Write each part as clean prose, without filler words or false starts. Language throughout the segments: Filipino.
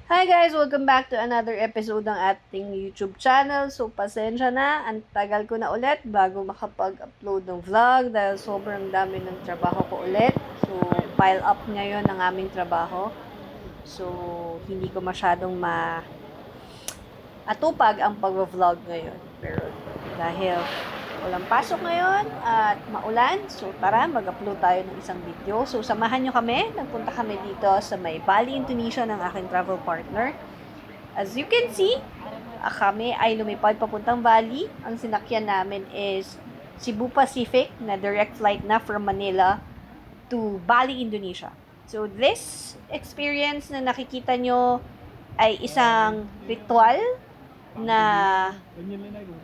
Hi guys! Welcome back to another episode ng ating YouTube channel. So, pasensya na. Ang tagal ko na ulit bago makapag-upload ng vlog dahil sobrang dami ng trabaho ko ulit. So, pile up ngayon ang aming trabaho. So, hindi ko masyadong atupag ang pag-vlog ngayon. Pero dahil walang pasok ngayon at maulan, so tara, mag-upload tayo ng isang video. So, samahan nyo kami. Nagpunta kami dito sa may Bali, Indonesia ng aking travel partner. As you can see, kami ay lumipad papuntang Bali. Ang sinakyan namin is Cebu Pacific na direct flight na from Manila to Bali, Indonesia. So, this experience na nakikita nyo ay isang ritual na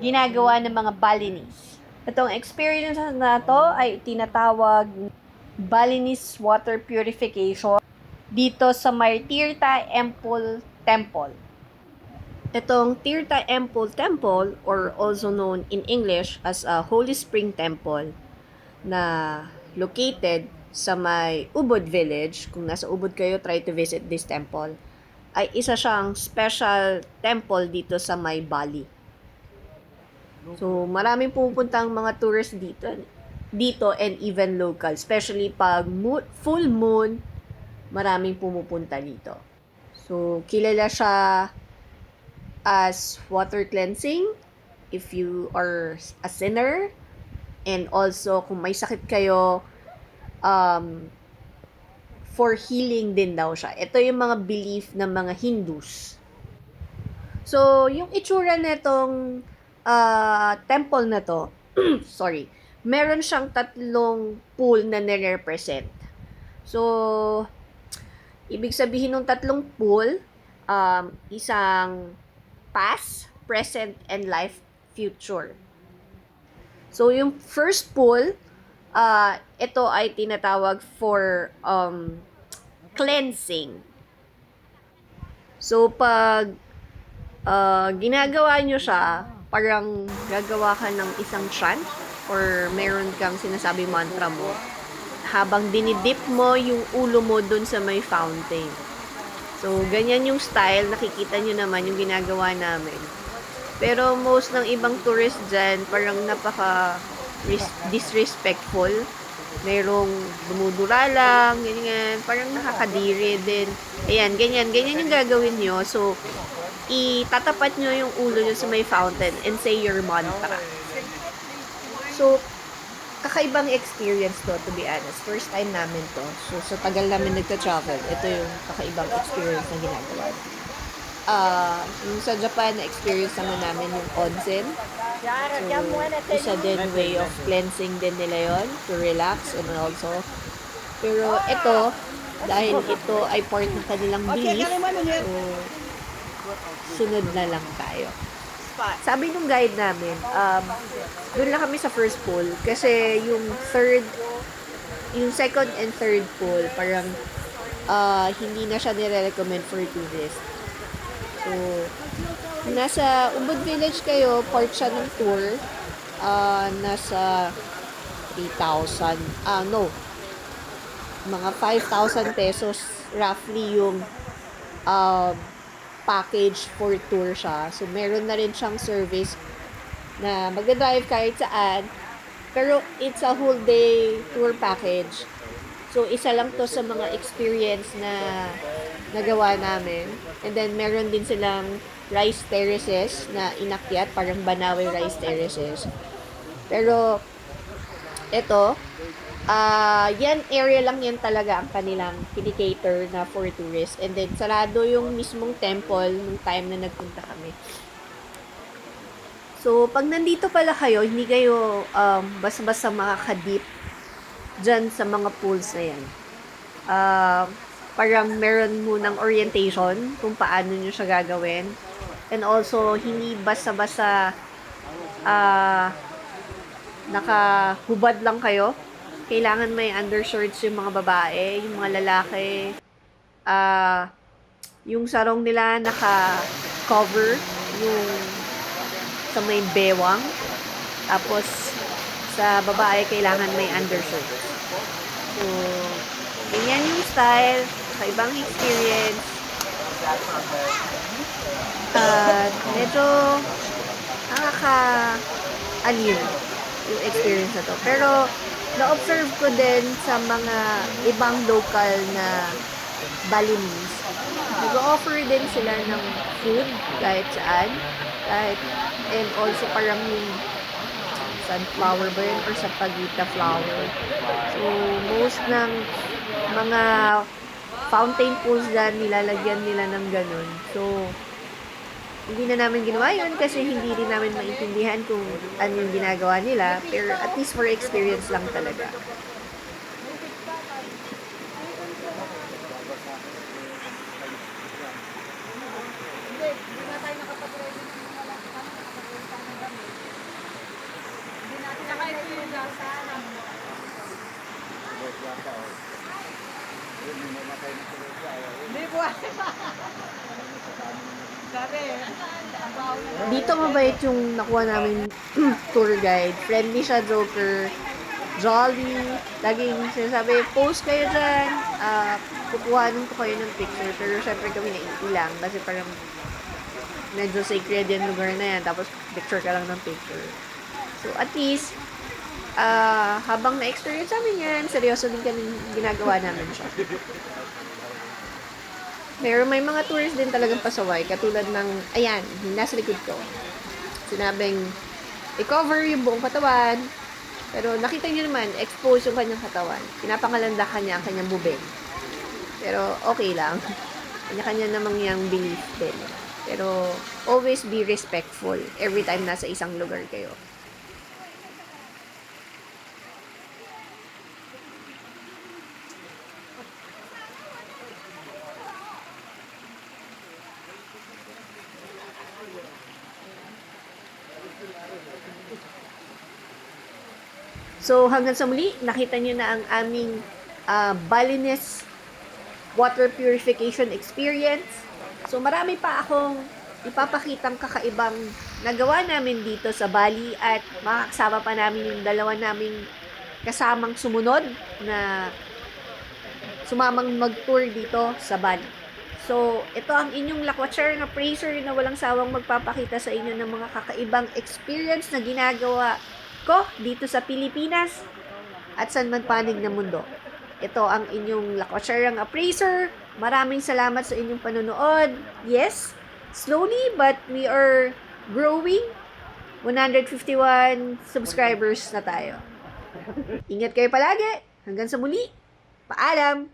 ginagawa ng mga Balinese. Itong experience na to ay tinatawag Balinese water purification dito sa may Tirtha Empul Temple. Itong Tirtha Empul Temple, or also known in English as a Holy Spring Temple, na located sa may Ubud Village. Kung nasa Ubud kayo, try to visit this temple. Ay isa siyang special temple dito sa may Bali. So, maraming pupuntang mga tourists dito and even local. Especially pag full moon, maraming pumupunta dito. So, kilala siya as water cleansing if you are a sinner. And also, kung may sakit kayo, for healing din daw siya. Ito yung mga belief ng mga Hindus. So, yung itsura nitong temple na to, sorry, meron siyang tatlong pool na nire-represent. So, ibig sabihin ng tatlong pool, isang past, present, and life future. So, yung first pool, ito ay tinatawag for cleansing. So, pag ginagawa nyo siya, parang gagawa ka ng isang chant or meron kang sinasabi mantra mo habang dinidip mo yung ulo mo dun sa may fountain. So, ganyan yung style. Nakikita nyo naman yung ginagawa namin. Pero most ng ibang tourist dyan, parang disrespectful. Merong dumudura lang, ganyan, parang nakakadiri din. Ayan, ganyan yung gagawin nyo. So, itatapat nyo yung ulo nyo sa may fountain and say your mantra. So, kakaibang experience to be honest. First time namin to. So, sa tagal namin nagta-travel, ito yung kakaibang experience na ginagawa. Yung sa Japan, na-experience naman namin yung onsen. So, isa din way of cleansing din nila yon to relax and also. Pero ito, dahil ito ay part ng kanilang belief, so, sunod na lang tayo. Sabi nung guide namin, doon lang kami sa first pool kasi yung second and third pool, parang hindi na siya nire-recommend for tourists. So, nasa Ubud Village kayo, part siya ng tour. Nasa 3,000, mga 5,000 pesos roughly yung package for tour siya. So, meron na rin siyang service na magdadrive kahit saan. Pero, it's a whole day tour package. So, isa lang to sa mga experience na nagawa namin. And then, meron din silang rice terraces na inakyat, parang Banawe rice terraces. Pero, ito, yan area lang yan talaga ang kanilang pinikater na for tourists. And then, sarado yung mismong temple nung time na nagpunta kami. So, pag nandito pala kayo, hindi kayo basta-basta makakadip dyan sa mga pools na yan. Parang meron munang orientation kung paano nyo siya gagawin. And also, hindi basta-basta nakahubad lang kayo. Kailangan may undershirts yung mga babae, yung mga lalaki. Yung sarong nila naka-cover yung sa may bewang. Tapos, sa babae, kailangan may undershirts. So, ganyan yung style, kaibang experience. At medyo nakaka-aliw yung experience na to. Pero, na-observe ko din sa mga ibang local na Balinese. Nag-offer din sila ng food kahit saan. Kahit, and also parang yung sunflower ba yun or sampagita flower. So, most ng mga fountain pools dyan, nilalagyan nila ng ganun. So, hindi na namin ginawa yun kasi hindi rin namin maintindihan kung ano yung ginagawa nila. Pero at least for experience lang talaga. Dito mabait yung nakuha namin tour guide. Friendly siya, joker, jolly. Laging sinasabi, post kayo dyan. Kukuhanin ko kayo ng picture. Pero syempre kami naiilang kasi parang medyo sacred yung lugar na yan. Tapos picture ka lang ng picture. So at least, habang na-experience namin yan, seryoso din kami ginagawa namin siya. Pero may mga tours din talagang pasaway, katulad ng, ayan, nasa likod ko. Sinabing, i-cover yung buong katawan, pero nakita niyo naman, expose yung kanyang katawan. Pinapangalanda kanya ang kanyang bubeng. Pero okay lang. Kanya-kanya namang yung belief din. Pero always be respectful every time nasa isang lugar kayo. So, hanggang sa muli, nakita nyo na ang aming Balinese water purification experience. So, marami pa akong ipapakitang kakaibang nagawa namin dito sa Bali at makakasama pa namin yung dalawa naming kasamang sumunod na sumamang mag-tour dito sa Bali. So, ito ang inyong Lakwatcher na Praiser na walang sawang magpapakita sa inyo ng mga kakaibang experience na ginagawa ko dito sa Pilipinas at saan man panig ng mundo. Ito ang inyong Lakwatcherang Appraiser. Maraming salamat sa inyong panonood. Yes, slowly but we are growing. 151 subscribers na tayo. Ingat kayo palagi. Hanggang sa muli. Paalam!